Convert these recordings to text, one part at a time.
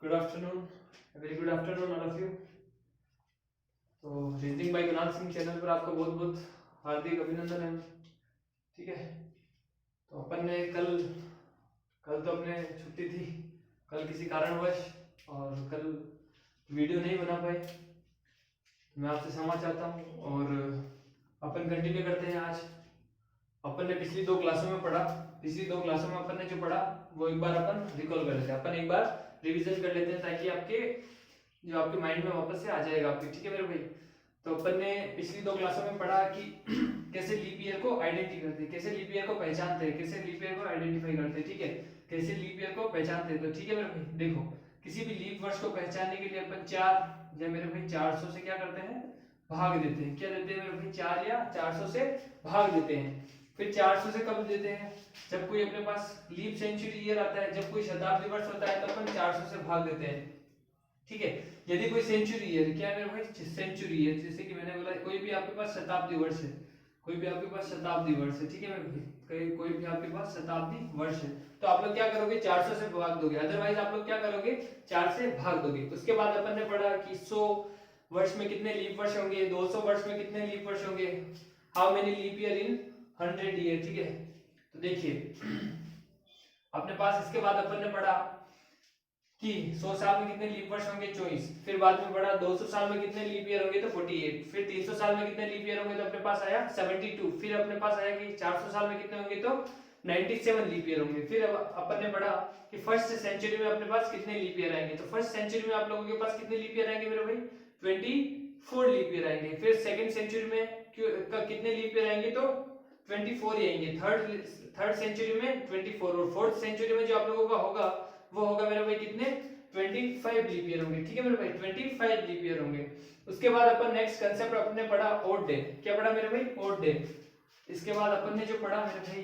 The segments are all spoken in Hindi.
Good afternoon, very good afternoon all of you. तो reasoning by Kunal Singh channel पर आपका बहुत बहुत हार्दिक अभिनंदन है। ठीक है, तो अपन ने कल तो अपने छुट्टी थी, कल किसी कारणवश और कल वीडियो नहीं बना पाए। मैं आपसे क्षमा चाहता हूँ और अपन कंटिन्यू करते हैं। आज अपन ने पिछली दो क्लासों में पढ़ा, पिछली दो क्लासों में अपन ने जो पढ़ा वो एक बार अपन रिकॉल कर लेते हैं, अपन एक बार रिवीजन कर लेते हैं ताकि आपके माइंड में वापस से आ जाएगा आपके। ठीक है मेरे भाई, तो अपन ने पिछली दो क्लासों में पढ़ा कि कैसे लीप ईयर को आइडेंटिफाई करते हैं, कैसे लीप ईयर को पहचानते हैं, कैसे लीप ईयर को आइडेंटिफाई करते हैं। ठीक है, कैसे लीप ईयर को पहचानते हैं। तो ठीक है मेरे भाई, देखो किसी भी लीप वर्ष को पहचानने के लिए अपन 4 या मेरे भाई 400 से क्या करते हैं, भाग देते हैं। क्या देते हैं मेरे भाई, 4 या 400 से भाग देते हैं। फिर 400 से कब देते हैं, जब कोई अपने पास लीप सेंचुरी ईयर आता है, जब कोई शताब्दी वर्ष होता है तो अपन 400 से भाग देते हैं। ठीक है, यदि कोई सेंचुरी ईयर, क्या है मेरे भाई, सेंचुरी ईयर, जैसे कि मैंने बोला कोई भी आपके पास शताब्दी वर्ष है, कोई भी आपके पास शताब्दी वर्ष है। ठीक है मेरे भाई, कोई भी आपके पास शताब्दी वर्ष है तो आप लोग क्या करोगे, 400 से भाग दोगे। अदरवाइज आप लोग क्या करोगे, 4 से भाग दोगे। उसके बाद अपन ने पढ़ा कि 100 वर्ष में कितने लीप वर्ष होंगे, 200 वर्ष में कितने लीप वर्ष होंगे, how many leap year in 100 year. ठीक है, तो देखिए अपने पास इसके बाद अपन ने पढ़ा कि 100 साल में कितने लीप वर्ष होंगे, 24। फिर बाद में पढ़ा 200 साल में कितने लीप ईयर होंगे, तो 48। फिर 300 साल में कितने लीप ईयर होंगे, तो अपने पास आया 72। फिर अपने पास आया कि 400 साल में कितने होंगे, तो 97 लीप ईयर होंगे। फिर अपन ने पढ़ा कि फर्स्ट सेंचुरी में अपने पास कितने लीप ईयर आएंगे, तो फर्स्ट सेंचुरी में आप लोगों के पास कितने लीप ईयर आएंगे मेरे भाई, 24 लीप ईयर आएंगे। फिर सेकंड सेंचुरी में कितने लीप ईयर आएंगे, तो 24 ही आएंगे। थर्ड सेंचुरी में 24 और फोर्थ सेंचुरी में जो आप लोगों का होगा वो होगा मेरे भाई कितने, 25 लीप ईयर होंगे। ठीक है मेरे भाई, 25 लीप ईयर होंगे। उसके बाद अपन नेक्स्ट कंसेप्ट अपने पढ़ा ओड डे। क्या पढ़ा मेरे भाई, ओड डे। इसके बाद अपन ने जो पढ़ा मेरे भाई,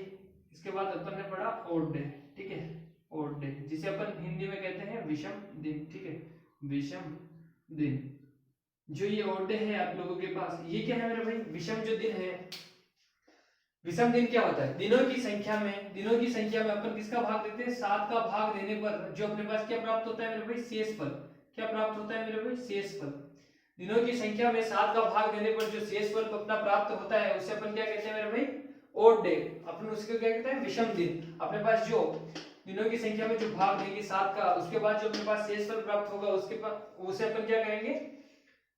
इसके बाद अपन ने पढ़ा ओड डे। ठीक है, ओड डे जिसे अपन हिंदी में कहते हैं विषम दिन। ठीक है, विषम दिन। जो ये ओड डे है आप लोगों के पास, ये क्या है मेरे भाई, विषम जो दिन है। विषम दिन क्या होता है, दिनों की संख्या में अपन किसका भाग देते हैं, 7 का भाग देने पर जो अपने पास क्या प्राप्त होता है मेरे भाई, शेषफल। क्या प्राप्त होता है मेरे भाई, शेषफल। दिनों की संख्या में 7 का भाग देने पर जो शेषफल अपना प्राप्त होता है उसे अपन क्या कहते हैं मेरे भाई, ओड डे। अपन उसको क्या कहते हैं, विषम दिन। अपने पास जो दिनों की संख्या में जो भाग देंगे 7 का, उसके बाद जो अपने पास शेषफल प्राप्त होगा उसके पास उसे अपन क्या कहेंगे,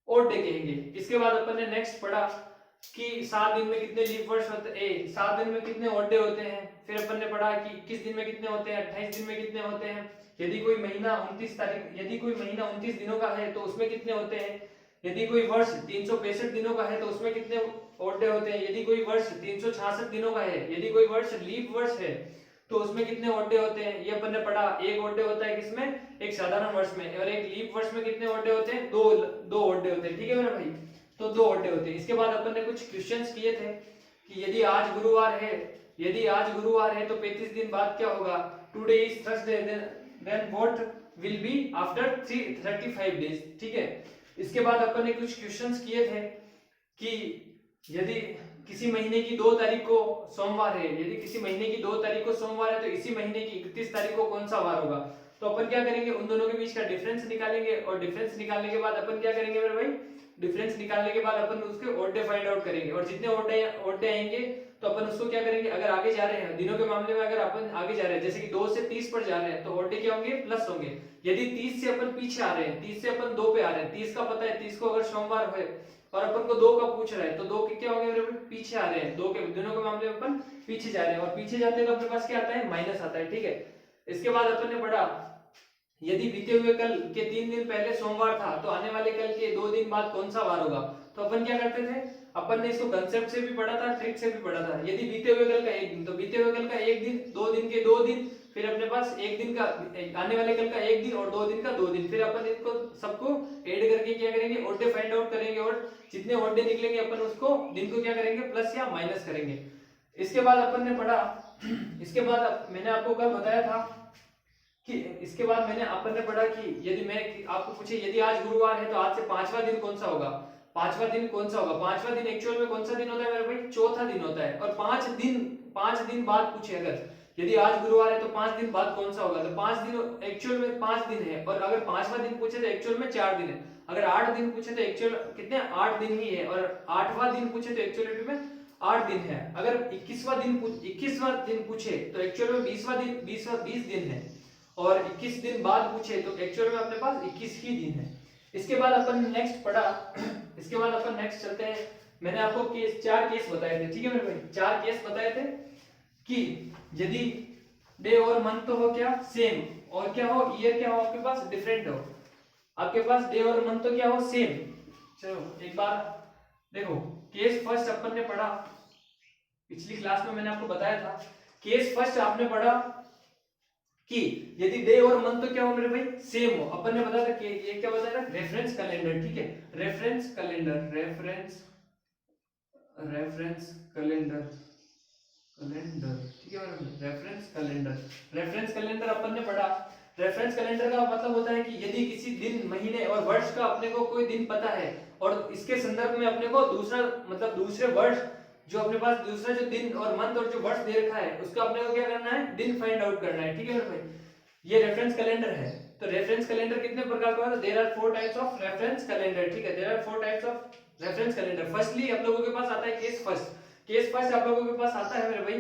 ओड डे कहेंगे। इसके बाद अपन ने नेक्स्ट पढ़ा कि 7 दिन में कितने लीप वर्ष होते हैं, 7 दिन में कितने ओड डे होते हैं। फिर अपन ने पढ़ा कि 21 दिन में कितने होते हैं, 28 दिन में कितने होते हैं। यदि कोई महीना 29 दिनों का है तो उसमें कितने होते हैं। यदि कोई वर्ष 365 दिनों का है तो उसमें कितने ओड डे होते हैं। यदि कोई वर्ष 366 दिनों का है, यदि कोई वर्ष लीप वर्ष है तो उसमें कितने ओड डे होते हैं, ये अपन ने पढ़ा। एक ओड डे होता है किसमें, एक साधारण वर्ष में, और एक लीप वर्ष में कितने ओड डे होते हैं, दो ओड डे होते हैं। ठीक है मेरे भाई, तो 2 ओड डे होते हैं। इसके बाद अपन ने कुछ क्वेश्चंस किए थे कि यदि आज गुरुवार है तो 35 दिन बाद क्या होगा, today is Thursday, then what will be after 35 days. ठीक है, इसके बाद अपन ने कुछ क्वेश्चंस किए थे कि यदि किसी महीने की 2 तारीख को सोमवार है, तो इसी महीने की 31 तारीख को कौन सा वार होगा। तो अपन क्या करेंगे, उन दोनों के बीच का डिफरेंस निकालेंगे, और डिफरेंस निकालने के बाद अपन क्या करेंगे मेरे भाई, डिफरेंस निकालने के बाद अपन उसके ओड डे फाइंड आउट करेंगे, और जितने ओड डे आएंगे तो अपन उसको क्या करेंगे, अगर आगे जा रहे हैं दिनों के मामले में, अगर अपन आगे जा रहे हैं जैसे कि 2 से 30 पर जा रहे हैं तो ओड डे क्या होंगे, प्लस होंगे। यदि 30 से अपन पीछे आ रहे हैं, 30 से अपन 2 पे आ रहे हैं, 30 का पता है, 30 को अगर सोमवार है और अपन को 2 का पूछ रहा है तो 2 के क्या होंगे मेरे पीछे आ रहे हैं, 2 के दिनों के मामले में अपन पीछे जा रहे हैं, और पीछे जाते हैं तो अपने पास क्या आता है, माइनस आता है। ठीक है, इसके बाद अपन ने पढ़ा यदि बीते हुए कल के 3 दिन पहले सोमवार था तो आने वाले कल के 2 दिन बाद कौन सा वार होगा। तो अपन क्या करते थे, अपन ने इसको कंसेप्ट से भी पढ़ा था, ट्रिक से भी पढ़ा था। यदि बीते हुए कल का 1 दिन, तो बीते हुए कल का 1 दिन, 2 दिन के 2 दिन, फिर अपने पास 1 दिन का, आने वाले कल का 1 दिन और 2 दिन का 2 दिन, फिर अपन इनको सबको ऐड करके क्या करेंगे, ओड डे फाइंड आउट करेंगे, और जितने ओड डे निकलेंगे अपन उसको दिन को क्या करेंगे, प्लस या माइनस करेंगे। इसके बाद अपन ने पढ़ा, इसके बाद मैंने आपको कल बताया था कि इसके बाद अपन ने पढ़ा कि यदि मैं आपको पूछे यदि आज गुरुवार है तो आज से 5वां दिन कौन सा होगा, 5वां दिन एक्चुअल में कौन सा दिन होता है मेरे भाई, चौथा दिन होता है। और 5 दिन बाद पूछे अगर यदि आज गुरुवार है तो 5 दिन बाद कौन सा होगा, तो 5 दिन एक्चुअल में 5 दिन है, और अगर 5वां दिन पूछे तो एक्चुअल में 4 दिन है। अगर 8 दिन पूछे तो एक्चुअल कितने 8 दिन ही है, और 8वां दिन पूछे तो एक्चुअलिटी में 8 दिन है। अगर 21वां दिन पूछे तो एक्चुअल में 20 दिन है, और 21 दिन बाद पूछे तो एक्चुअल में अपने पास 21 ही दिन है। इसके बाद अपन नेक्स्ट पढ़ा इसके बाद अपन नेक्स्ट चलते हैं। मैंने आपको चार केस बताए थे, ठीक है मेरे भाई, 4 केस बताए थे कि यदि डे और मंथ तो हो क्या सेम, और क्या हो ईयर क्या हो आपके पास डिफरेंट हो। आपके पास डे और मंथ तो क्या हो सेम। चलो एक बार देखो, केस फर्स्ट अपन ने पढ़ा पिछली क्लास में, मैंने आपको बताया था। केस फर्स्ट आपने पढ़ा कि यदि डे और मंथ तो क्या हो मेरे भाई सेम हो। अपन ने बताया था कि ये क्या बताया था, रेफरेंस कैलेंडर, ठीक है, रेफरेंस कैलेंडर, रेफरेंस कैलेंडर, ठीक है, रेफरेंस कैलेंडर अपन ने पढ़ा। रेफरेंस कैलेंडर का मतलब होता है कि यदि किसी दिन महीने और वर्ष का अपने को कोई दिन पता है, और इसके संदर्भ में अपने को दूसरा मतलब दूसरे वर्ष जो अपने पास दूसरा जो दिन और मंथ और जो वर्ष दे रखा है उसका अपने को क्या करना है, दिन फाइंड आउट करना है, ठीक है मेरे भाई, ये रेफरेंस कैलेंडर है। तो रेफरेंस कैलेंडर कितने प्रकार का है, there are 4 types of reference calendar, ठीक है, there are 4 types of reference calendar. Firstly आप लोगों के पास आता है केस फर्स्ट। केस फर्स्ट आप लोगों के पास आता है मेरे भाई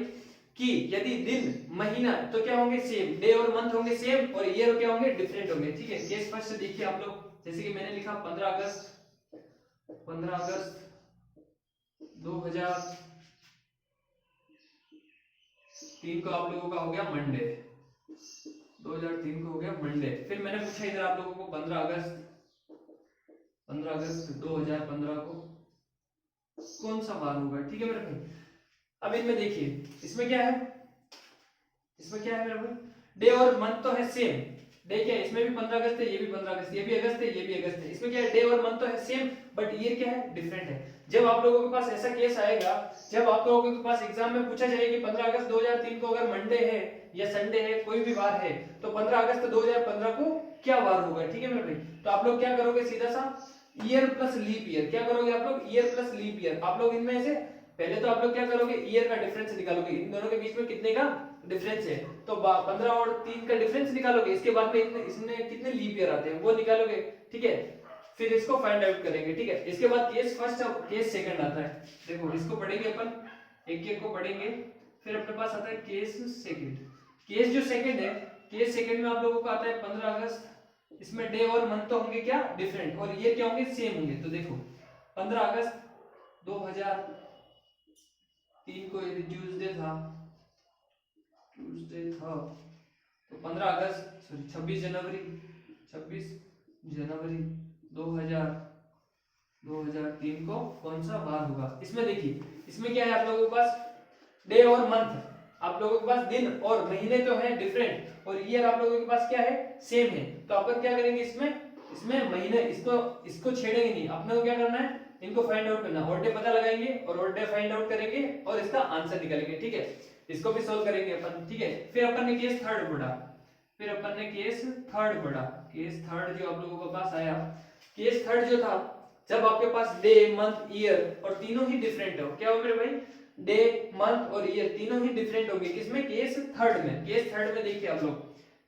कि यदि दिन महीना तो क्या होंगे सेम, डे और मंथ होंगे सेम, और ईयर क्या होंगे डिफरेंट होंगे, ठीक है। केस फर्स्ट से देखिए आप लोग, जैसे कि मैंने लिखा 15 अगस्त 2003 को आप लोगों का हो गया मंडे, 2003 को हो गया मंडे। फिर मैंने पूछा इधर आप लोगों को 15 अगस्त 2015 को कौन सा वार होगा, ठीक है मेरे भाई। अब इनमें देखिए, इसमें क्या है मेरे भाई, डे और मंथ तो है सेम। डे क्या है, इसमें भी 15 अगस्त है, ये भी 15 अगस्त, ये भी अगस्त है, ये भी अगस्त है। इसमें क्या है, डे और मंथ तो है सेम, बट ईयर क्या है डिफरेंट है। जब आप लोगों के पास ऐसा केस आएगा, जब आप लोगों के पास एग्जाम में पूछा जाए कि 15 अगस्त 2003 को अगर मंडे है या संडे है, कोई भी वार है, तो 15 अगस्त 2015 को क्या वार होगा, ठीक है मेरे भाई। तो आप लोग क्या करोगे, सीधा सा ईयर प्लस लीप ईयर, क्या करोगे आप लोग, ईयर प्लस लीप ईयर। आप लोग इनमें से पहले तो आप लोग क्या करोगे, ईयर का डिफरेंस निकालोगे, इन दोनों के बीच में कितने का डिफरेंस है, तो 15 और 3 का डिफरेंस निकालोगे। इसके बाद में इसमें कितने लीप ईयर आते हैं वो निकालोगे, ठीक है। फिर इसको फाइंड आउट करेंगे, ठीक है। इसके बाद केस फर्स्ट और केस सेकंड आता है। देखो इसको पढ़ेंगे अपन, एक एक को पढ़ेंगे। फिर अपने पास आता है केस सेकंड। केस जो सेकंड है, केस सेकंड में आप लोगों को आता है 15 अगस्त। इसमें डे और मंथ तो होंगे क्या डिफरेंट, और ये क्या होंगे सेम होंगे। तो देखो 15 अगस्त 2003 को यदि ट्यूसडे था, तो 15 अगस्त सॉरी 26 जनवरी 2003 को कौन सा वार होगा। इसमें देखिए, इसमें क्या है आप लोगों के पास डे और मंथ, आप लोगों के पास दिन और महीने तो है डिफरेंट, और ईयर आप लोगों के पास क्या है सेम है। तो अपन क्या करेंगे, इसमें महीने इसको छेड़ेंगे नहीं, अपने को क्या करना है, इनको फाइंड आउट करना, ऑड डे पता लगाएंगे और ऑड डे फाइंड आउट करेंगे और इसका आंसर निकालेंगे, ठीक है। इसको भी सॉल्व करेंगे अपन, ठीक है। फिर अपन ने केस थर्ड पढ़ा, केस थर्ड जो आप लोगों के पास आया, केस थर्ड जो था, जब आपके पास डे मंथ ईयर और तीनों ही डिफरेंट हो, क्या हो मेरे भाई, डे मंथ और ईयर तीनों ही डिफरेंट होंगे, किसमें, केस थर्ड में। केस थर्ड में देखिए आप लोग,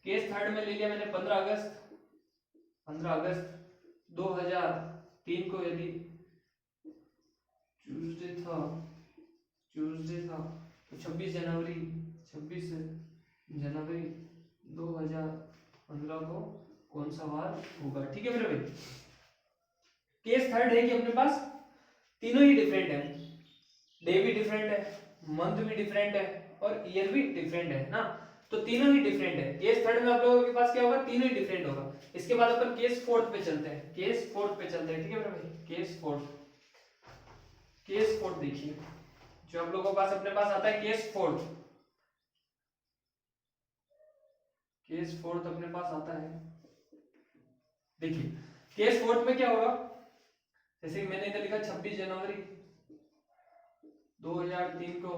केस थर्ड में ले लिया मैंने 15 अगस्त 2003 को यदि ट्यूसडे था तो 26 जनवरी 2015 को कौन सा वार होगा, ठीक है मेरे भाई। केस थर्ड है कि अपने पास तीनों ही डिफरेंट है, डे भी डिफरेंट है, मंथ भी डिफरेंट है और ईयर भी डिफरेंट है ना, तो तीनों ही डिफरेंट है। केस थर्ड में आप लोगों के पास क्या होगा, तीनों ही डिफरेंट होगा। इसके बाद अपन केस फोर्थ पे चलते हैं, ठीक है मेरे भाई। केस फोर्थ देखिए, जो आप लोगों के पास अपने पास आता है केस फोर्थ अपने पास आता है। देखिए केस फोर्थ में क्या होगा, जैसे मैंने इधर लिखा 26 जनवरी 2003 को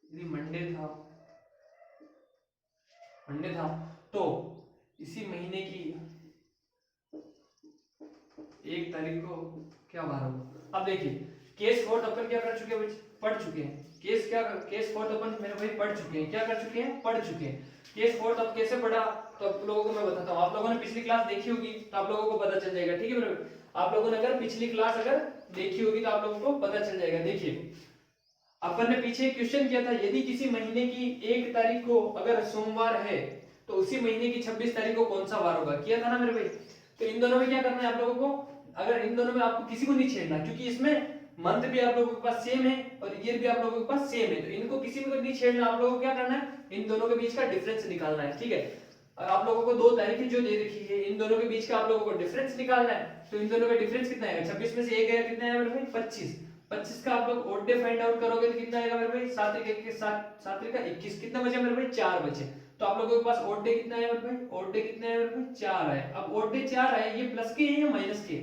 यदि मंडे था तो इसी महीने की 1 तारीख को क्या वार होगा। अब देखिए केस फोर्थ अपन क्या कर चुके हैं, पढ़ चुके हैं। केस क्या, केस फोर्थ अपन मेरे भाई पढ़ चुके हैं। क्या कर चुके हैं, पढ़ चुके हैं। केस फोर्थ अब कैसे पढ़ा तो आप लोगों को मैं बताता हूँ। आप लोगों ने पिछली क्लास देखी होगी तो आप लोगों को पता चल जाएगा, ठीक है मेरे भाई। आप लोगों ने अगर पिछली क्लास अगर देखी होगी तो आप लोगों को पता चल जाएगा। देखिए अपन ने पीछे क्वेश्चन किया था, यदि किसी महीने की 1 तारीख को अगर सोमवार है तो उसी महीने की 26 तारीख को कौन सा वार होगा, किया था ना मेरे भाई। तो इन दोनों में क्या करना है आप लोगों को, अगर इन दोनों में आपको किसी को नहीं छेड़ना, क्योंकि इसमें मंथ भी आप लोगों के पास सेम है और ईयर भी आप लोगों के पास सेम है, तो इनको किसी में नहीं छेड़ना। आप लोगों को क्या करना है, इन दोनों के बीच का डिफरेंस निकालना है, ठीक है। आप लोगों को 2 तारीखें जो दे रखी है, इन दोनों के बीच का आप लोगों को डिफरेंस निकालना है। तो इन दोनों का डिफरेंस कितना है, 26 में से 1 गया, कितना है मेरे भाई 25। 25 का आप लोग ओड डे फाइंड आउट करोगे तो कितना आएगा मेरे भाई 7 के 7 का 21, कितना बचे मेरे भाई 4 बचे। तो आप लोगों के पास ओड डे कितना है मेरे भाई, ओड डे कितना है मेरे भाई 4 है। अब ओड डे 4 है, ये प्लस के हैं या माइनस के।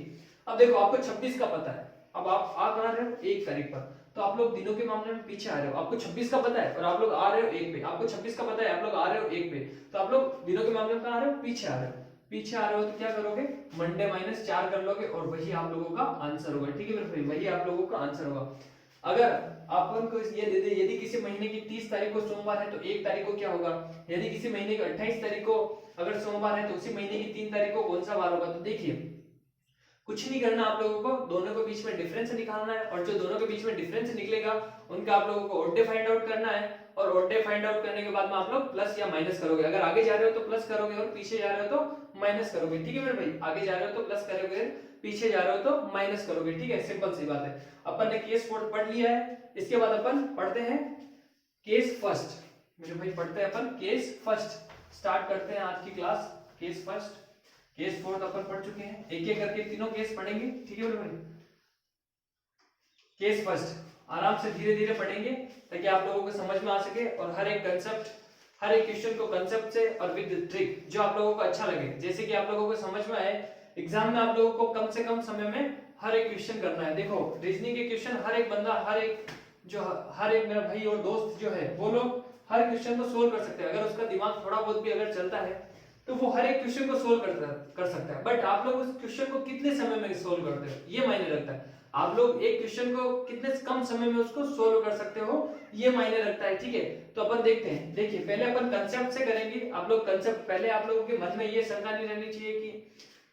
अब देखो आपको 26 का पता है, अब आप आ कहां रहे हो 1 तारीख पर, तो आप लोग दिनों के मामले में पीछे आ रहे हो। आपको 26 का पता है और आप लोग आ रहे हो 1 पे, आपको 26 का पता है आप लोग आ रहे हो 1 पे, तो आप लोग दिनों के मामले में कहां आ रहे हो, पीछे आ रहे हो। पीछे आ रहे हो तो क्या करोगे, मंडे माइनस 4 कर लोगे और वही आप लोगों का आंसर होगा, ठीक है मेरे भाई, वही आप लोगों का आंसर होगा। अगर अपन को ये दे दे, यदि किसी महीने की 30 तारीख को सोमवार है तो 1 तारीख को क्या होगा, यदि किसी महीने की 28 तारीख को अगर सोमवार है तो उसी महीने की 3 तारीख को कौन सा वार होगा। तो देखिए कुछ नहीं करना आप लोगों को, दोनों के बीच में डिफरेंस निकालना है और जो दोनों के बीच में डिफरेंस निकलेगा उनका आप लोगों को ओड डे फाइंड आउट करना है। और ओड डे फाइंड आउट करने के बाद में आप लोग प्लस या माइनस करोगे, अगर आगे जा रहे हो तो प्लस करोगे और पीछे जा रहे हो तो माइनस करोगे, ठीक है मेरे भाई। आगे जा रहे हो तो प्लस करोगे, पीछे जा रहे हो तो माइनस करोगे, ठीक है, सिंपल सी बात है। अपन ने केस फोर्थ पढ़ लिया है, इसके बाद अपन पढ़ते हैं केस फर्स्ट। मेरे भाई पढ़ते हैं अपन केस फर्स्ट, स्टार्ट करते हैं आज की class. Case first, case fourth अपन पढ़ चुके हैं, एक एक करके तीनों केस पढ़ेंगे, ठीक है भाई। केस फर्स्ट आराम से धीरे धीरे पढ़ेंगे ताकि आप लोगों को समझ में आ सके और हर एक कंसेप्ट, हर एक क्वेश्चन को कंसेप्ट से और विद ट्रिक जो आप लोगों को अच्छा लगे, जैसे कि आप लोगों को समझ में आए। एग्जाम में आप लोगों को कम से कम समय में हर एक क्वेश्चन करना है। देखो रीजनिंग के क्वेश्चन हर एक बंदा, हर एक मेरा भाई और दोस्त जो है वो लोग हर क्वेश्चन को सोल्व कर सकते हैं, अगर उसका दिमाग थोड़ा बहुत भी अगर चलता है तो वो हर एक क्वेश्चन को सोल्व कर सकता है। बट आप लोग उस क्वेश्चन को कितने समय में सोल्व करते हो ये मायने रखता है। आप लोग एक क्वेश्चन को कितने कम समय में उसको सोल्व कर सकते हो ये मायने रखता है, ठीक है। तो अपन देखते हैं, देखिए पहले अपन कंसेप्ट से करेंगे। आप लोग कंसेप्ट, पहले आप लोगों के मन में ये शंका नहीं रहनी चाहिए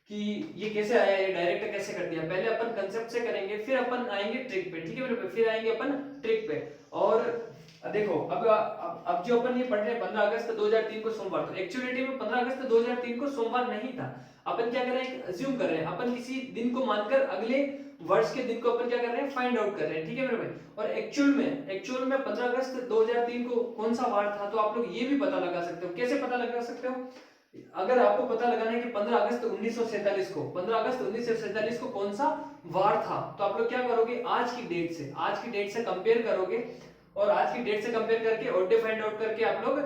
कि ये कैसे आया, ये डायरेक्ट कैसे कर दिया। पहले अपन कंसेप्ट से करेंगे, फिर अपन आएंगे ट्रिक पे, ठीक है मेरे, फिर आएंगे अपन ट्रिक पे। और देखो अब जो अपन ये पढ़ रहे हैं 15 अगस्त 2003 को सोमवार, तो एक्चुअलिटी में 15 अगस्त 2003 को सोमवार नहीं था। अपन क्या कर रहे हैं, अज्यूम कर रहे हैं, अपन किसी दिन को मानकर अगले वर्ष के दिन को अपन क्या कर रहे हैं, फाइंड आउट कर रहे हैं, ठीक है मेरे भाई। और एक्चुअल में 15 अगस्त 2003 को कौन सा वार था, तो आप लोग ये भी पता लगा सकते हो। कैसे पता लगा सकते हो, अगर आपको पता लगाना है कि 15 अगस्त 1947 को, 15 अगस्त 1947 को कौन सा वार था, तो आप लोग क्या करोगे, आज की डेट से कंपेयर करोगे और आज की डेट से कंपेयर करके ओड डे फाइंड आउट करके आप लोग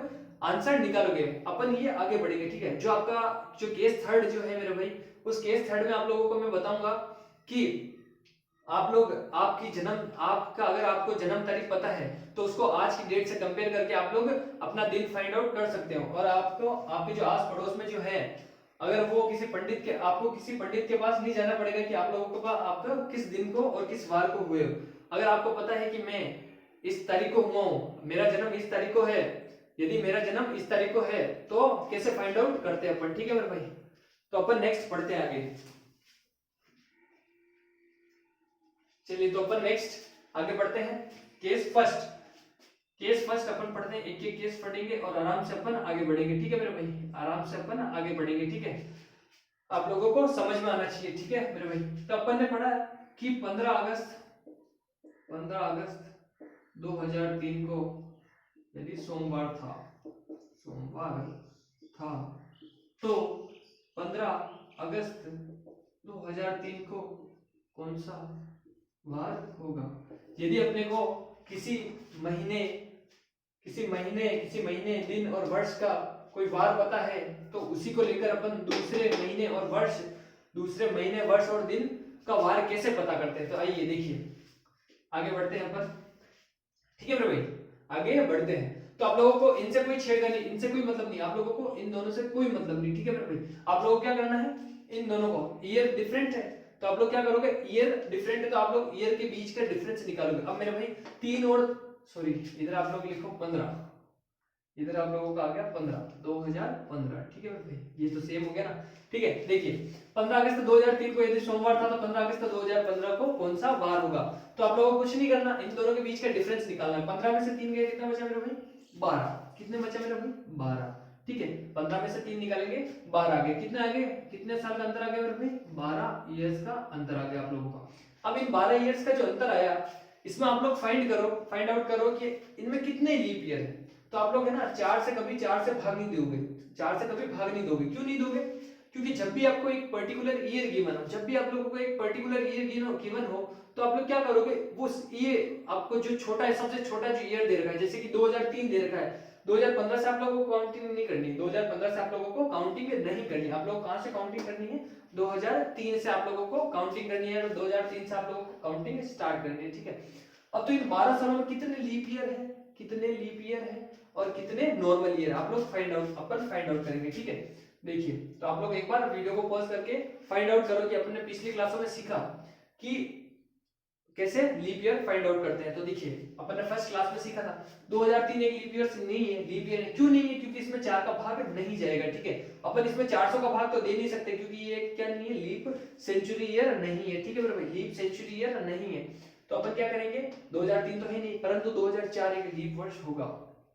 आंसर निकालोगे। अपन ये आगे बढ़ेंगे, ठीक है। जो आपका जो केस थर्ड जो है मेरे भाई, उस केस थर्ड में आप लोगों को मैं बताऊंगा कि आप लोग अगर आपको जन्म तारीख पता है तो उसको आज की डेट से कंपेयर करके आप लोग अपना दिन फाइंड आउट कर सकते हो। और आपको आपके जो आस पड़ोस में जो है, अगर वो आपको किसी पंडित के पास नहीं जाना पड़ेगा कि आप लोगों को आपका किस दिन को और किस वार को हुए हो। अगर आपको पता है कि मैं इस तारीख को हुआ हूं, मेरा जन्म इस तारीख को है, यदि मेरा जन्म इस तारीख को है तो कैसे फाइंड आउट करते हैं अपन, ठीक है मेरे भाई। तो अपन नेक्स्ट पढ़ते हैं आगे, चलिए। तो अपन नेक्स्ट आगे बढ़ते हैं, केस फर्स्ट अपन पढ़ते हैं, एक एक केस पढ़ेंगे और आराम से अपन आगे बढ़ेंगे, ठीक है मेरे भाई, आराम से अपन आगे बढ़ेंगे, ठीक है। आप लोगों को समझ में आना चाहिए, ठीक है मेरे भाई। तो अपन ने पढ़ा कि 15 अगस्त 2003 को यदि सोमवार था तो 15 अगस्त 2003 को कौन सा वार होगा। यदि अपने को किसी महीने दिन और वर्ष का कोई वार पता है तो उसी को लेकर अपन दूसरे महीने वर्ष और दिन का वार कैसे पता करते हैं। तो आइए देखिए आगे बढ़ते हैं अपन, ठीक है मेरे भाई, आगे बढ़ते हैं। तो आप लोगों को इनसे कोई छेड़खानी, इनसे कोई मतलब नहीं, आप लोगों को इन दोनों से कोई मतलब नहीं, ठीक है मेरे भाई। आप लोगों को क्या करना है, इन दोनों को, ईयर डिफरेंट है तो तो आप लोग क्या करोगे, ईयर डिफरेंट है तो आप लोग ईयर के बीच का डिफरेंस निकालोगे। अब मेरे भाई 3 और सॉरी इधर आप लोग लिखो 15, इधर आप लोगों का आ गया 15, 2015, ठीक है भाई, ये तो सेम हो गया ना। ठीक है, देखिए 15 अगस्त 2003 को यदि सोमवार था तो 15 अगस्त 2015 को कौन सा वार होगा। तो आप लोगों को कुछ नहीं करना, इन दोनों के बीच का डिफरेंस निकालना है। 15 में से 3 गए कितना बचा मेरे भाई, 12, कितने बचा मेरे भाई 12, ठीक है 15 में से 3 निकालेंगे 12 आ गए, कितने आ गए, कितने साल का अंतर आ गया मेरे भाई, 12 इयर्स का अंतर आ गया आप लोगों का। अब इन 12 इयर्स का जो अंतर आया इसमें आप लोग फाइंड आउट करो कि इनमें कितने लीप ईयर है। तो आप लोग है ना 4 से कभी 4 से भाग नहीं दोगे, 4 से कभी भाग नहीं दोगे, क्यों नहीं दोगे, क्योंकि जब भी आपको एक पर्टिकुलर ईयर गिवन हो, जब भी आप लोगों को एक पर्टिकुलर ईयर गिवन हो तो आप लोग क्या करोगे, उस ये आपको जो छोटा है, सबसे छोटा जो ईयर दे रखा है, जैसे कि 2003 दे रखा है, 2015 से आप लोगों को काउंटिंग नहीं करनी, 2015 से आप लोगों को काउंटिंग नहीं करनी। आप लोग कहां से काउंटिंग करनी है, 2003 से आप लोगों को काउंटिंग करनी है, 2003 से आप लोगों को काउंटिंग स्टार्ट करनी है, ठीक है। अब तो इन 12 सालों में कितने लीप ईयर है, कितने लीप ईयर है और कितने नॉर्मल ईयर आप लोग फाइंड आउट करेंगे, ठीक है। देखिए तो आप लोग एक बार वीडियो को पॉज करके फाइंड आउट करो कि अपन ने पिछली क्लासों में सीखा कि कैसे लीप ईयर फाइंड आउट करते हैं। तो देखिए अपन ने फर्स्ट क्लास में सीखा था 2003 एक लीप ईयर नहीं है, लीप ईयर है, क्यों नहीं है, क्योंकि इसमें 4 का भाग नहीं जाएगा, ठीक है। अपन इसमें 400 का भाग तो दे नहीं सकते क्योंकि ये क्या नहीं है, लीप सेंचुरी ईयर नहीं है, ठीक है मेरे भाई, लीप सेंचुरी ईयर नहीं है। तो अपन क्या करेंगे, 2003 तो है नहीं, परंतु 2004 एक लीप वर्ष होगा,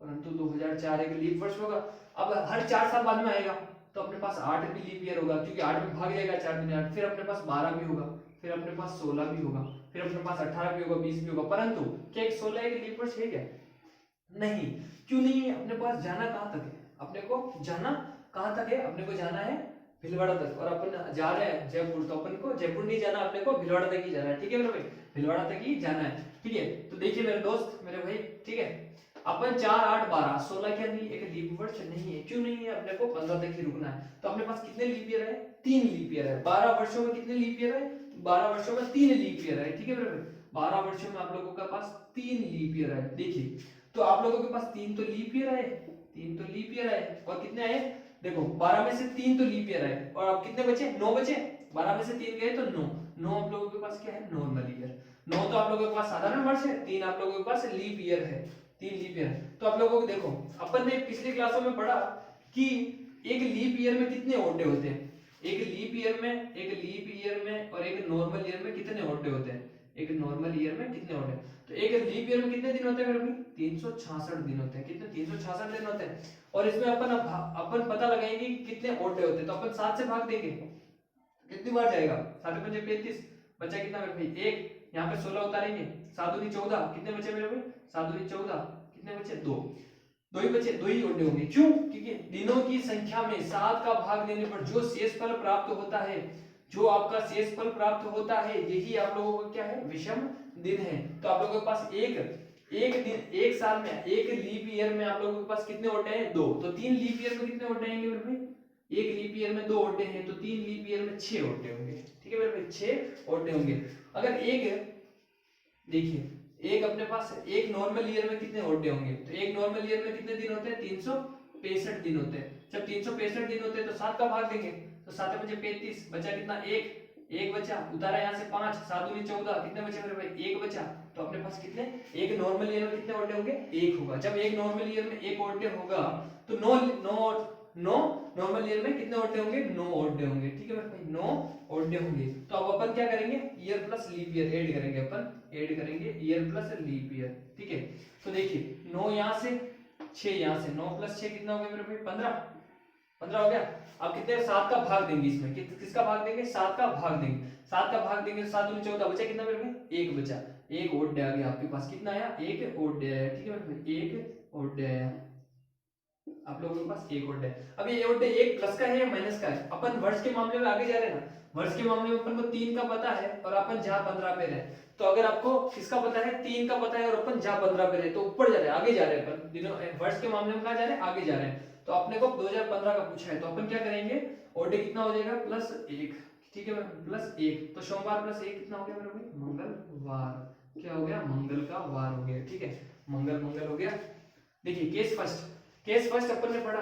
परंतु 2004 एक लीप वर्ष होगा। अब हर 4 साल बाद में आएगा तो अपने पास 8 भी लीप ईयर होगा, क्योंकि 8 में भाग जाएगा 4 दिन 8, फिर अपने पास 12 भी होगा, फिर अपने पास 16 भी होगा, फिर अपने पास 18 भी होगा, 20 भी होगा। परंतु क्या 16 एक लीप वर्ष है क्या, नहीं, क्यों नहीं है, अपने पास जाना कहां तक है, अपने को जाना कहां तक है, अपने को जाना है भीलवाड़ा तक, और अपन जा रहे हैं जयपुर, तो अपन को जयपुर नहीं जाना, अपने को भीलवाड़ा तक ही जाना है, ठीक है मेरे भाई, भीलवाड़ा तक ही जाना है, ठीक है। तो देखिए मेरे दोस्त मेरे भाई, ठीक है, अपन 4 8 12 16 क्या नहीं, एक लीप वर्ष नहीं है, क्यों नहीं है, अपने को 15 तक ही रुकना है। तो अपने पास कितने लीप ईयर है, 3 लीप ईयर है। 12 वर्षों में कितने लीप ईयर है, 12 वर्षों में 3 लीप ईयर है, ठीक है मेरे भाई, 12 वर्षों में आप लोगों के पास 3 लीप ईयर है। देखिए तो आप लोगों के पास 3 तो लीप ईयर है, 3 तो लीप ईयर है, और कितने आए, देखो 12 में से 3 तो लीप ईयर है, और अब कितने बचे, 9 बचे, 12 में से 3 गए तो 9, 9 आप लोगों के पास क्या है, नॉर्मल ईयर, 9 तो आप लोगों के पास साधारण वर्ष है, 3 आप लोगों के पास लीप ईयर है, 3 लीप ईयर। तो आप लोगों को देखो अपन ने पिछली क्लासों में पढ़ा कि एक लीप ईयर में कितने ओडे होते हैं, एक लीप ईयर में और एक नॉर्मल ईयर में कितने ओडे होते हैं, एक नॉर्मल ईयर में कितने ओडे, तो एक लीप ईयर में कितने दिन होते हैं मेरे भाई, 366 दिन होते हैं, कितने 366 दिन होते हैं। और इसमें अपन पता लगाएंगे कि कितने ओडे होते हैं, तो अपन 7 से भाग देंगे, कितनी बार जाएगा, 7 पंजे 35, बचा कितना मेरे भाई 1, यहाँ पे 16 उतारेंगे, 7 दूनी 14, कितने बचे मेरे भाई, 7 दूनी 14, कितने बचे 2, 2 ही बचे, 2 ही ओडे होंगे, क्यों, क्योंकि दिनों की संख्या में 7 का भाग देने पर जो शेषफल प्राप्त होता है, जो आपका शेषफल प्राप्त होता है, यही आप लोगों का क्या है, विषम दिन है। तो आप लोगों के पास एक दिन, एक साल में, एक लीप ईयर में आप लोगों के पास कितने ओडे हैं, 2, तो 3 लीप ईयर में कितने ओडे आएंगे मेरे भाई, एक लीप ईयर में 2 ओडे हैं, तो 3 लीप ईयर में 6 ओडे होंगे, ठीक है मेरे भाई, 6 ओडे होंगे। अगर एक देखिए एक अपने पास एक नॉर्मल ईयर में कितने ओडे होंगे, तो एक नॉर्मल ईयर में कितने दिन होते हैं, 365 दिन होते हैं। जब 365 दिन होते हैं तो 7 का भाग देंगे, तो 7 बचे 35, बचा कितना, एक बचा, उतारा यहाँ से 5, 7 दूनी 14, कितने बचे मेरे भाई, 1 बचा। तो अपने पास कितने, एक नॉर्मल ईयर में कितने ओडे होंगे, 1 होगा। जब एक नॉर्मल ईयर में 1 ओडे होगा तो नो नॉर्मल ईयर में कितने ओडे होंगे, 9 ओडे होंगे, ठीक है मेरे भाई, 9 ओडे होंगे। तो अब अपन क्या करेंगे, year plus leap year add करेंगे, अपन ऐड करेंगे ईयर प्लस लीप ईयर, ठीक है। तो देखिए 9 यहाँ से 6 यहाँ से, 9 प्लस 6 कितना हो गया मेरे भाई, 15 हो गया। अब कितने, 7 का भाग देंगे, इसमें किसका भाग देंगे, 7 का भाग देंगे, 7 का भाग देंगे तो 7 दूनी 14, बचा कितना मेरे भाई, 1 बचा, 1 ओडे आ गया आपके पास, कितना आया, 1 ओडे आया, ठीक है मेरे भाई, 1 ओडे आया आप लोगों के पास, 1 ओडे। अब ये ओडे 1 प्लस का है या माइनस का है, अपन वर्ष के मामले में आगे जा रहे हैं ना, वर्ष के मामले में अपन को 3 का पता है और अपन जहां 15 पे रहे, तो अगर आपको किसका पता है, 3 का पता है और अपन जहां 15 पे रहे, तो ऊपर जा रहे हैं, आगे जा रहे हैं अपन, दिनों वर्ष के मामले में कहां जा रहे हैं, आगे जा रहे हैं। तो अपने को 2015 का पूछा है, तो अपन क्या करेंगे, ओडे कितना हो जाएगा, +1, ठीक है +1, तो सोमवार +1 कितना हो गया मेरे भाई, मंगलवार, क्या हो गया, मंगल का वार हो गया, ठीक है, मंगल हो गया। देखिए केस फर्स्ट अपन ने पढ़ा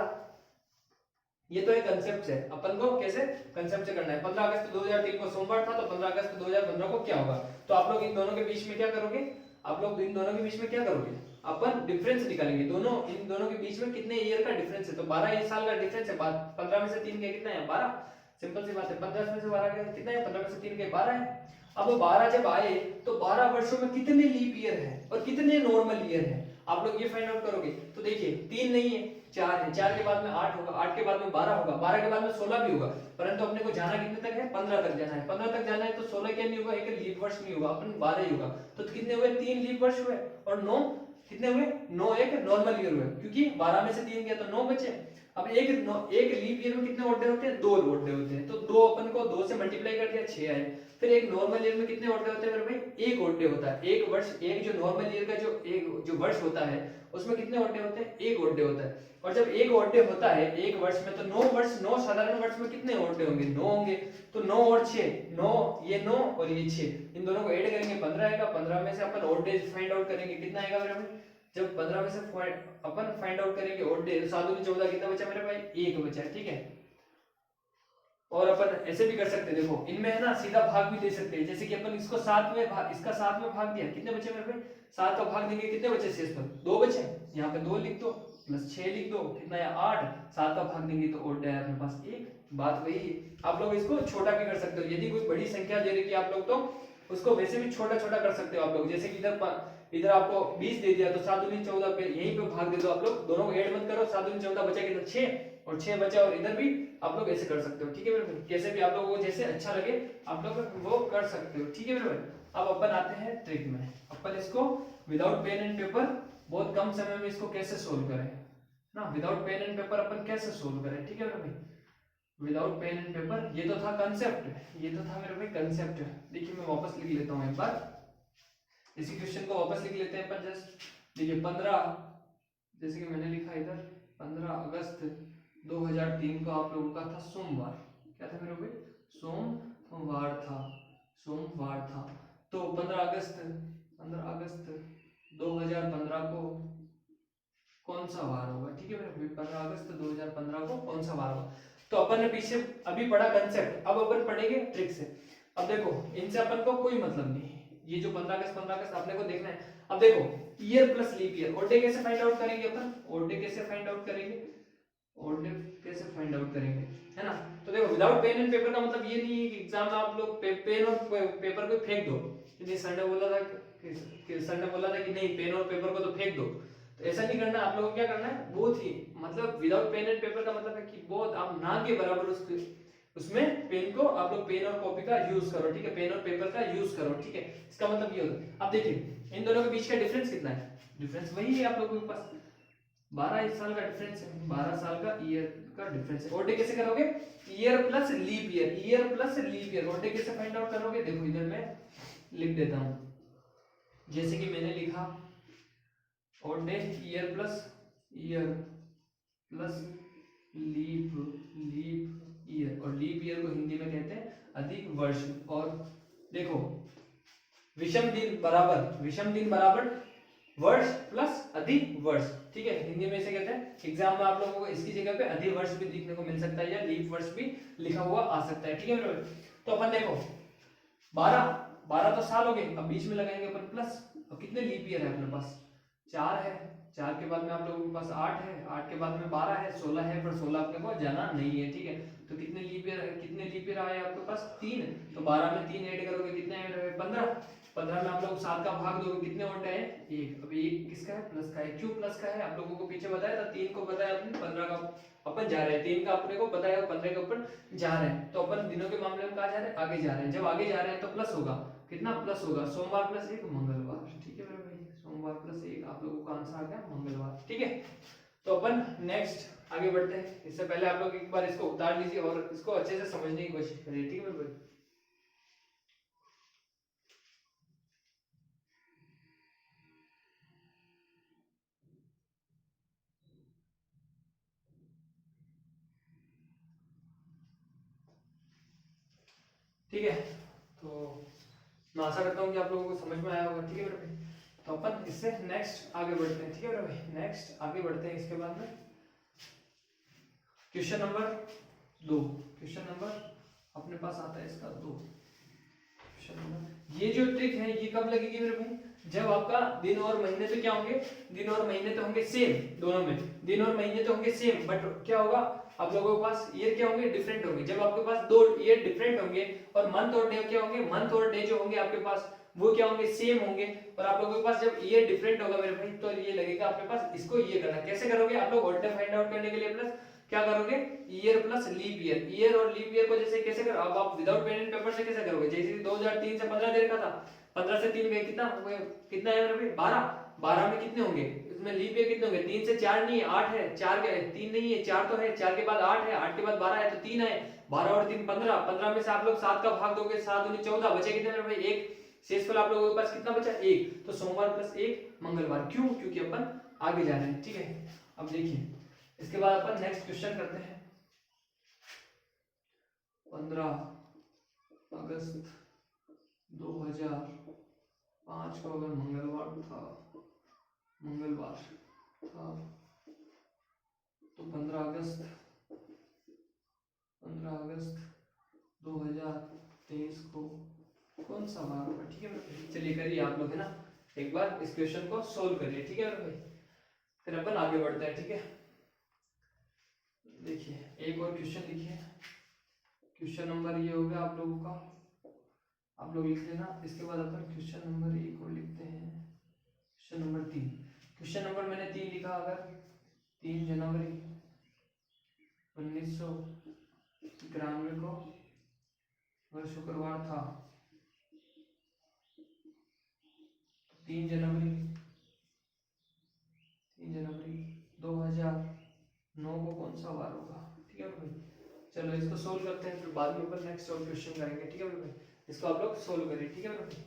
ये तो एक कंसेप्ट है, अपन को कैसे कंसेप्ट से करना है। 15 अगस्त 2003 को सोमवार था, तो 15 अगस्त 2015 को क्या होगा। तो आप लोग इन दोनों के बीच में क्या करोगे, आप लोग इन दोनों के बीच में क्या करोगे, अपन डिफरेंस निकालेंगे। दोनों इन दोनों के बीच में कितने ईयर का डिफरेंस है, तो 12 साल का डिफरेंस है। 15 में से 3 के कितना है, 12। सिंपल सी बात है, 15 में से 12 के कितना है, 15 में से 3 के 12 है। अब 12 जब आए तो 12 वर्षों में कितने लीप ईयर है और कितने नॉर्मल ईयर है, आप लोग ये फाइंड आउट करोगे। तो देखिए 3 नहीं है, 4 है, 4 के बाद में 8 होगा, 8 के बाद में 12 होगा, 12 के बाद में 16 भी होगा, परंतु अपने को जाना कितने तक है, 15 तक जाना है। 15 तक जाना है तो 16 क्या नहीं होगा, एक लीप वर्ष नहीं होगा, अपन 12 ही होगा। तो कितने हुए, 3 लीप वर्ष हुए, और 9 कितने हुए, 9 एक नॉर्मल ईयर हुए, क्योंकि 12 में से 3 गया तो 9 बचे। अब एक लीप ईयर में कितने ओड डे होते हैं, 2 ओड डे होते हैं, तो 2 अपन को 2 से मल्टीप्लाई कर दिया, 6 आए। फिर एक नॉर्मल ईयर में कितने ओड डे होते हैं मेरे भाई, एक ओड डे होता है। एक वर्ष, एक जो नॉर्मल ईयर का जो वर्ष होता है उसमें कितने ओड डे होते हैं, एक ओड डे होता है। और जब एक ओड डे होता है एक वर्ष में, तो 9 साधारण वर्ष में कितने ओड डे होंगे, 9 होंगे। तो 9 और 6, 9 ये 9 और ये 6, इन दोनों को ऐड करेंगे 15 आएगा। 15 में से अपन ओड डे फाइंड आउट करेंगे, कितना आएगा मेरे भाई, जब 15 में से अपन फाइंड आउट करेंगे ओड डे, 7 दूनी 14, कितना बचा मेरे भाई, 1 बचा है, ठीक है। और अपन ऐसे भी कर सकते हैं, देखो इनमें है ना सीधा भाग भी दे सकते हैं, जैसे कि अपन इसको 7 में भाग, इसका 7 में भाग दिया, कितने बचे मेरे भाई, 7 का भाग देंगे, कितने बचे शेष पर, 2 बचे। यहाँ पे 2 लिख दो प्लस 6 लिख दो, कितना है 8, 7 का भाग देंगे तो ओड है अपने पास 1। बात वही है। आप लोग इसको छोटा भी कर सकते हो, यदि कोई बड़ी संख्या दे रही है आप लोग तो उसको वैसे भी छोटा छोटा कर सकते हो आप लोग। जैसे कि इधर आपको 20 दे दिया तो 7 दूनी 14 पे यहीं पे भाग दे दो आप लोग, दोनों को ऐड मत करो, 7 दूनी 14 बचा कितना 6 और 6 बचा, और इधर भी आप लोग ऐसे कर सकते हो, ठीक है मेरे भाई। कैसे भी आप लोगों को जैसे अच्छा लगे आप लोग वो कर सकते हो, ठीक है मेरे भाई। अब अपन आते हैं ट्रिक में, अपन इसको विदाउट पेन एंड पेपर बहुत कम समय में इसको कैसे सोल्व करें ना, विदाउट पेन एंड पेपर अपन कैसे सोल्व करें, ठीक है मेरे भाई, विदाउट पेन एंड पेपर। ये तो था कंसेप्ट, ये तो था मेरे भाई कंसेप्ट। देखिए मैं वापस लिख लेता हूँ एक बार, इसी क्वेश्चन को वापस लिख लेते हैं अपन। जस्ट देखिए 15, जैसे कि मैंने लिखा इधर 15 अगस्त 2003 को आप लोगों का था सोमवार, क्या था मेरे भाई, सोमवार था, सोमवार था। तो 15 अगस्त 2015 को कौन सा वार होगा, ठीक है मेरे 15 अगस्त 2015 को कौन सा वार होगा। तो अपन ने पीछे अभी पढ़ा कंसेप्ट, अब अपन पढ़ेंगे ट्रिक से। अब देखो इनसे अपन को कोई मतलब नहीं, ये जो 15 अगस्त अपने को देखना है। अब देखो year plus leap year, odd day कैसे फाइंड आउट करेंगे अपन, ओड डे कैसे फाइंड आउट करेंगे, ओड डे कैसे फाइंड आउट करेंगे, है ना। तो देखो विदाउट पेन एंड पेपर का मतलब ये नहीं है कि एग्जाम में आप लोग पेन और पेपर को फेंक दो। सर ने बोला था कि नहीं पेन और पेपर को तो फेंक दो, तो ऐसा नहीं करना। आप लोगों को क्या करना है, बहुत ही मतलब विदाउट पेन एंड पेपर का मतलब है कि बहुत आप ना के बराबर उसमें पेन को आप लोग पेन और कॉपी का यूज करो, ठीक है, पेन और पेपर का यूज करो, ठीक है। इसका मतलब ये होता है। अब देखिए इन दोनों के बीच का डिफरेंस कितना है, डिफरेंस वही है आप लोगों के पास 12 साल का डिफरेंस है, 12 साल का ईयर का डिफरेंस है। ओडे कैसे करोगे, year plus leap year, year plus leap year, odd day कैसे फाइंड आउट करोगे, देखो इधर मैं लिख देता हूं, जैसे कि मैंने लिखा ओडे ईयर प्लस लीप ईयर, और लीप ईयर को हिंदी में कहते हैं अधिक वर्ष। और देखो विषम दिन बराबर वर्ष प्लस अधिक वर्ष, ठीक है, हिंदी में इसे कहते हैं। एग्जाम में आप लोगों को इसकी जगह पे अधिक वर्ष भी दिखने को मिल सकता है या लीप वर्ष भी लिखा हुआ आ सकता है, ठीक है मेरे। तो अपन देखो 12 तो साल हो गए, अब बीच में लगाएंगे अपन प्लस, अब कितने लीप ईयर है अपने पास, 4 है, 4 के बाद में आप लोगों के पास 8 है, 8 के बाद में 12 है, 16 है, पर 16 अपने को जाना नहीं है, ठीक है। तो कितने लीप ईयर आए आपके पास 3, तो 12 में 3 ऐड करोगे कितने ऐड होंगे 15, 15 में आप लोग 7 का भाग दोगे कितने होते हैं 1। अब 1 किसका है, प्लस का है, क्यों प्लस का है आप लोगों को पीछे बताया था, 3 को बताया आपने, 15 का अपन जा रहे हैं, 3 का अपने को पता है 15 के ऊपर जा रहे हैं, तो अपन दिनों के मामले में कहा जा रहे हैं आगे जा रहे हैं। जब आगे जा रहे हैं तो प्लस होगा, कितना प्लस होगा, सोमवार प्लस 1 मंगलवार, ठीक है मेरे भाई, सोमवार प्लस 1 आप लोगों का आंसर आ गया मंगलवार, ठीक है। तो अपन नेक्स्ट आगे बढ़ते हैं, इससे पहले आप लोग एक बार इसको उतार लीजिए और इसको अच्छे से समझने की कोशिश करिए, ठीक है मेरे भाई। ठीक है, तो मैं आशा करता हूँ कि आप लोगों को समझ में आया होगा, ठीक है मेरे भाई। तो अपन इससे नेक्स्ट आगे बढ़ते हैं, ठीक है मेरे भाई, नेक्स्ट आगे बढ़ते हैं। इसके बाद में क्वेश्चन नंबर 2, क्वेश्चन नंबर अपने पास आता है इसका 2 क्वेश्चन नंबर। ये जो ट्रिक है ये कब लगेगी मेरे भाई, जब आपका दिन और महीने तो क्या होंगे, दिन और महीने तो होंगे सेम, दोनों में दिन और महीने तो होंगे सेम, बट क्या होगा आप लोगों के पास ईयर क्या होंगे, डिफरेंट होंगे। जब आपके पास दो ईयर डिफरेंट होंगे और मंथ और डे क्या होंगे, मंथ और डे जो होंगे आपके पास वो क्या होंगे, सेम होंगे। और आप लोगों के पास जब ईयर डिफरेंट होगा मेरे भाई तो ये लगेगा आपके पास, इसको ये करना कैसे करोगे आप लोग, ऑल्टर फाइंड आउट करने के लिए प्लस क्या करोगे, year plus leap year, year और लीप ईयर को जैसे कैसे करो, अब आप विदाउट पेन एंड पेपर से कैसे करोगे, जैसे 2003 से 15 दे रखा था, 15 से 3 गए कितना, कितना है मेरे भाई 12, 12 में कितने होंगे, इसमें लीप ईयर कितने होंगे, 3 से 4 नहीं है 8 है, 4 के 3 नहीं है 4 तो है, 4 के बाद 8 है, 8 के बाद 12 है तो 3 है, 12 और 3 15, 15 में से आप लोग 7 का भाग दोगे, 7 दूनी 14, बचे कितने मेरे भाई 1, शेषफल आप लोगों के पास कितना बचा 1, तो सोमवार प्लस 1 मंगलवार, क्यों, क्योंकि अपन आगे जा रहे हैं, ठीक है। अब देखिए इसके बाद अपन नेक्स्ट क्वेश्चन करते हैं। 15 अगस्त 2005 को अगर मंगलवार था तो 15 अगस्त 2023 को कौन सा वार होगा, ठीक है भाई। चलिए करिए आप लोग, है ना, एक बार इस क्वेश्चन को सोल्व करिए, ठीक है भाई, फिर अपन आगे बढ़ते हैं, ठीक है। देखिए एक और क्वेश्चन लिखिए, क्वेश्चन नंबर ये हो गया आप लोगों का, आप लोग लिख लेना। इसके बाद अपन क्वेश्चन नंबर 1 और लिखते हैं, क्वेश्चन नंबर 3, क्वेश्चन नंबर मैंने 3 लिखा, अगर 3 जनवरी 1993 को अगर शुक्रवार था, 3 जनवरी 2009 को कौन सा वार होगा, ठीक है भाई। चलो इसको सोल्व करते हैं, फिर बाद में अपन नेक्स्ट और क्वेश्चन करेंगे, ठीक है भाई। इसको आप लोग सोल्व करिए, ठीक है भाई।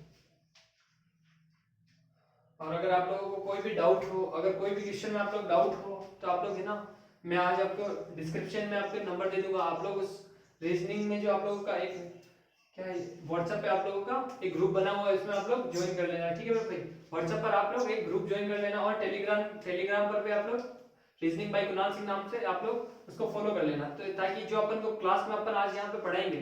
और अगर आप लोगों को कोई भी डाउट हो, अगर कोई भी क्वेश्चन में आप लोग डाउट हो तो आप लोग है ना, मैं आज आपको डिस्क्रिप्शन में आपको नंबर दे दूंगा, आप लोग उस रीजनिंग में जो आप लोगों का एक क्या है व्हाट्सएप पे आप लोगों का एक ग्रुप बना हुआ है, इसमें आप लोग ज्वाइन कर लेना, ठीक है भाई। व्हाट्सएप पर आप लोग एक ग्रुप ज्वाइन कर लेना, और टेलीग्राम पर भी आप लोग रीजनिंग बाय कुणाल सिंह नाम से आप लोग उसको फॉलो कर लेना, तो ताकि जो अपन को क्लास में अपन आज यहाँ पे पढ़ाएंगे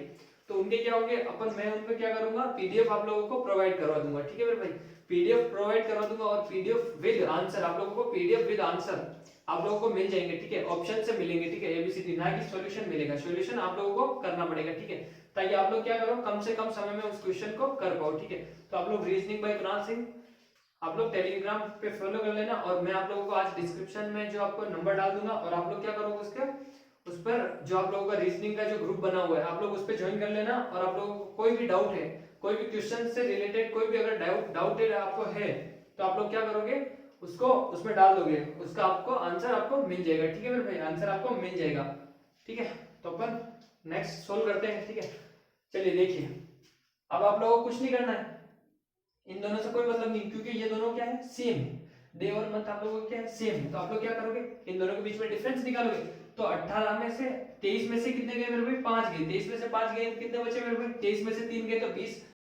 तो उनके क्या होंगे, अपन मैं उनको क्या करूंगा, पीडीएफ आप लोगों को प्रोवाइड करवा दूंगा, ठीक है मेरे भाई। पीडीएफ प्रोवाइड करवा दूंगा और पीडीएफ विद आंसर आप लोगों को, पीडीएफ विद आंसर आप लोगों को मिल जाएंगे, ठीक है। ऑप्शन से मिलेंगे, ठीक है, एबीसीडी, ना कि सॉल्यूशन मिलेगा, सॉल्यूशन आप लोगों को करना पड़ेगा, ठीक है, ताकि आप लोग क्या करो, कम से कम समय में उस क्वेश्चन को कर पाओ, ठीक है। तो आप लोग रीजनिंग बाय कुणाल सिंह आप लोग टेलीग्राम पे फॉलो कर लेना, और मैं आप लोगों को आज डिस्क्रिप्शन में जो आपको नंबर डाल दूंगा, और आप लोग क्या करोगे उसके उस पर जो आप लोगों का रीजनिंग का जो ग्रुप बना हुआ है आप लोग उस पर ज्वाइन कर लेना। और आप लोगों को कोई भी डाउट है, कोई भी क्वेश्चन से रिलेटेड कोई भी अगर डाउटेड आपको है तो आप लोग क्या करोगे, उसको उसमें डाल दोगे, उसका आपको आंसर आपको मिल जाएगा, ठीक है मेरे भाई, आंसर आपको मिल जाएगा, ठीक है। तो अपन नेक्स्ट सोल्व करते हैं, ठीक है। चलिए देखिए, अब आप लोगों को कुछ नहीं करना है, इन दोनों से कोई मतलब नहीं, क्योंकि ये दोनों क्या है, सेम है, डे और मंथ आप लोगों को क्या है, सेम है। तो आप लोग क्या करोगे, इन दोनों के बीच में डिफरेंस निकालोगे, तो 18 में से 23 में से कितने गए मेरे भाई, 5 गए, 23 में से 5 गए कितने बचे मेरे भाई, 23 में से 3 गए तो 20,